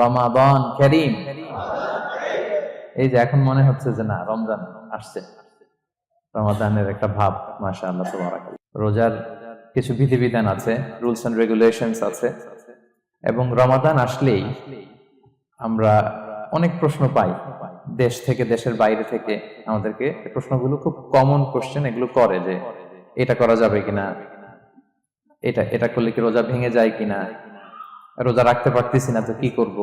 রমাদান কারীম। এই যে এখন মনে হচ্ছে যে না রমজান আসছে, রমাদানের একটা ভাব, মাশাআল্লাহ সুবহানাল্লাহ। রোজার কিছু বিধিবিধান আছে, রুলস এন্ড রেগুলেশনস আছে, এবং রমাদান আসলেই আমরা অনেক প্রশ্ন পাই দেশ থেকে, দেশের বাইরে থেকে। আমাদেরকে প্রশ্নগুলো খুব কমন কোশ্চেন এগুলো করে যে এটা করা যাবে কিনা, এটা করলে কি রোজা ভেঙে যায় কিনা, রোজা রাখতে পারতেছি না তো কি করব।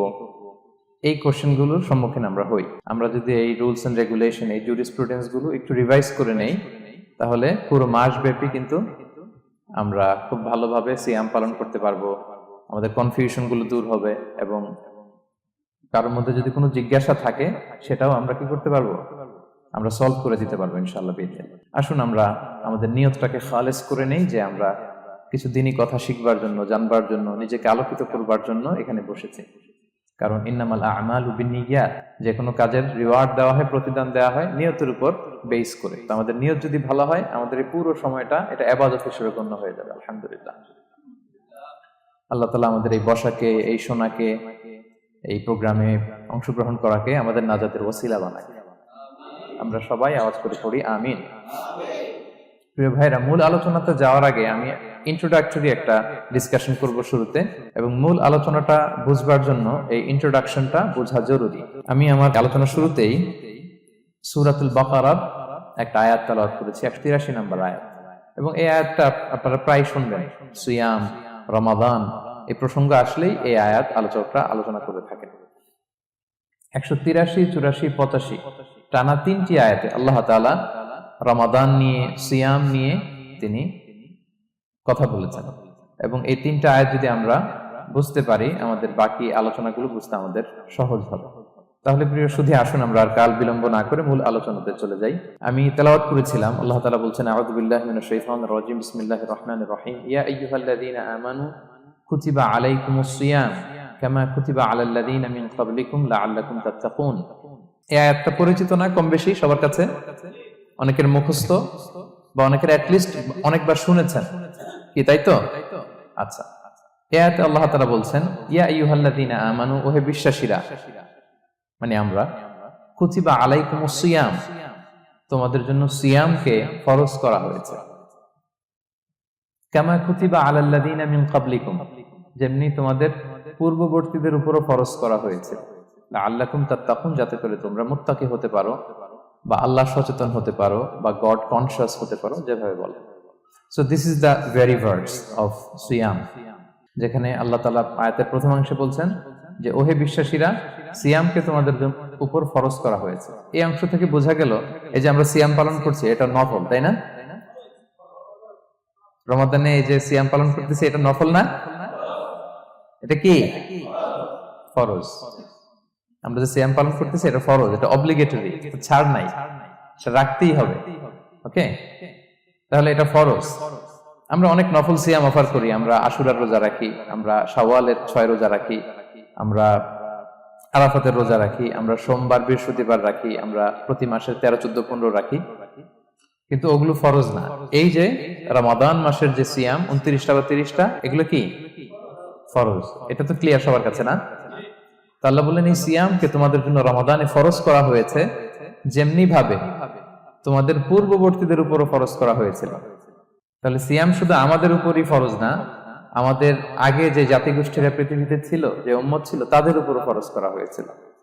এই কোশ্চেন গুলোর সম্মুখীন আমরা হই। আমরা যদি এই রুলস এন্ড রেগুলেশন, এই জুরিসপ্রুডেন্স গুলো একটু রিভাইজ করে নেই, তাহলে পুরো মাস ব্যাপী কিন্তু আমরা খুব ভালোভাবে সিয়াম পালন করতে পারবো। আমাদের কনফিউশন গুলো দূর হবে, এবং কারোর মধ্যে যদি কোনো জিজ্ঞাসা থাকে সেটাও আমরা কি করতে পারবো, আমরা সলভ করে দিতে পারবো ইনশাআল্লাহ বিইذنিল্লাহ। আসুন আমরা আমাদের নিয়তটাকে খালেস করে নেই যে আমরা কিছু দিনই কথা শিখবার জন্য, জানবার জন্য, নিজেকে আলোকিত করবার জন্য এখানে বসেছি। কারণ ইন্নামাল আমালু বিন্নিয়াত, যে কোনো কাজের রিওয়ার্ড দেওয়া হয়, প্রতিদান দেওয়া হয় নিয়তের উপর বেস করে। তো আমাদের নিয়ত যদি ভালো হয়, আমাদের এই পুরো সময়টা এটা ইবাদত হিসেবে গণ্য হয়ে যাবে আলহামদুলিল্লাহ। আল্লাহ তাআলা আমাদের এই বসাকে, এই শোনাকে, এই প্রোগ্রামে অংশগ্রহণ করাকে আমাদের নাজাতের ওসিলা বানায়। আমরা সবাই আওয়াজ করে পড়ি আমিন। প্রিয় ভাইরা, মূল আলোচনাতে যাওয়ার আগে আমি ইন্ট্রোডাক্টরি একটা ডিসকাশন করব শুরুতে, এবং মূল আলোচনাটা বুঝবার জন্য এই ইন্ট্রোডাকশনটা বোঝা জরুরি। আমি আমার আলোচনা শুরুতেই সূরাতুল বাকারার একটা আয়াত তেলাওয়াত করেছি, 183 নম্বর আয়াত, এবং এই আয়াতটা আপনারা প্রায় শুনবেন। সিয়াম, রমাদান এই প্রসঙ্গ আসলেই এই আয়াত আলোচকরা আলোচনা করে থাকেন। 183, 84, 85 টানা 3টি আয়াতে আল্লাহ তাআলা রমাদান নিয়ে, সিয়াম নিয়ে তিনি কথা বলেছেন, এবং এই 3টা আয়াত যদি আমরা বুঝতে পারি, আমাদের বাকি আলোচনাগুলো বুঝতে আমাদের সহজ হবে। তাহলে প্রিয় সুধী, আসুন আমরা আর কাল বিলম্ব না করে মূল আলোচনাতে চলে যাই। আমি তেলাওয়াত করেছিলাম, আল্লাহ তাআলা বলছেন, আউযু বিল্লাহি মিনাশ শাইতানির রাজীম, বিসমিল্লাহির রহমানির রহিম, ইয়া আইয়ুহাল্লাযীনা আমানু কুতিবা আলাইকুমুস সিয়াম কামা কুতিবা আলাল লাযীনা মিন ক্বাবলিকুম লাআল্লাকুম তাত্তাকুন। এই আয়াতটা পরিচিত না কম বেশি সবার কাছে? অনেকের মুখস্থ, বা অনেকের অ্যাটলিস্ট অনেকবার শুনেছেন কি, তাই তো? আচ্ছা, এই আয়াতে আল্লাহ তাআলা বলছেন, ইয়া আইয়ুহাল্লাযীনা আমানু, ওহে বিশ্বাসীরা, মানে আমরা, কুতিবা আলাইকুমুস সিয়াম, তোমাদের জন্য সিয়ামকে ফরজ করা হয়েছে, কামা কুতিবা আলাল লাযীনা মিন ক্বাবলিকুম, যেমনি তোমাদের পূর্ববর্তীদের উপরও ফরজ করা হয়েছে, লাআল্লাকুম তাত্তাকুন, যাতে করে তোমরা মুত্তাকি হতে পারো, বা আল্লাহ সচেতন হতে পারো, বা গড কনশিয়াস হতে পারো, যেভাবে বলে। So this is the very verse of সিয়াম, যেখানে আল্লাহ তাআলা আয়াতের প্রথমাংশে বলছেন যে ওহে বিশ্বাসীরা, সিয়ামকে তোমাদের উপর ফরজ করা হয়েছে। এই অংশ থেকে বোঝা গেল এই যে আমরা সিয়াম পালন করছি এটা নফল, তাই না? রমাদানে এই যে সিয়াম পালন করতেছি এটা নফল না, এটা কি ফরজ। আমরা যে সিয়াম পালন করতেছি এটা ফরজ, এটা অব্লিগেটরি, ছাড় নাই, সেটা রাখতেই হবে। ওকে, তাহলে এটা ফরজ। আমরা অনেক নফল সিয়াম অফার করি, আমরা আশুরার রোজা রাখি, আমরা শাওয়ালের 6 রোজা রাখি, আমরা আরাফাতের রোজা রাখি, আমরা সোমবার বৃহস্পতিবার রাখি, আমরা প্রতি মাসের 13, 14, 15 রাখি, কিন্তু ওগুলো ফরজ না। এই যে রমাদান মাসের যে সিয়াম 29টা বা 30টা, এগুলো কি ফরজ? এটা তো ক্লিয়ার সবার কাছে না? তো আল্লাহ বললেন, এই সিয়ামকে তোমাদের জন্য রমাদানে ফরজ করা হয়েছে যেমনি ভাবে তোমাদের পূর্ববর্তীদের উপরও ফরজ করা হয়েছিল। তাহলে সিয়াম শুধু আমাদের উপরই ফরজ না, আমাদের আগে যে জাতিগোষ্ঠীরা পৃথিবীতে ছিল, যে উম্মত ছিল, তাদের উপরও ফরজ করা হয়েছিল।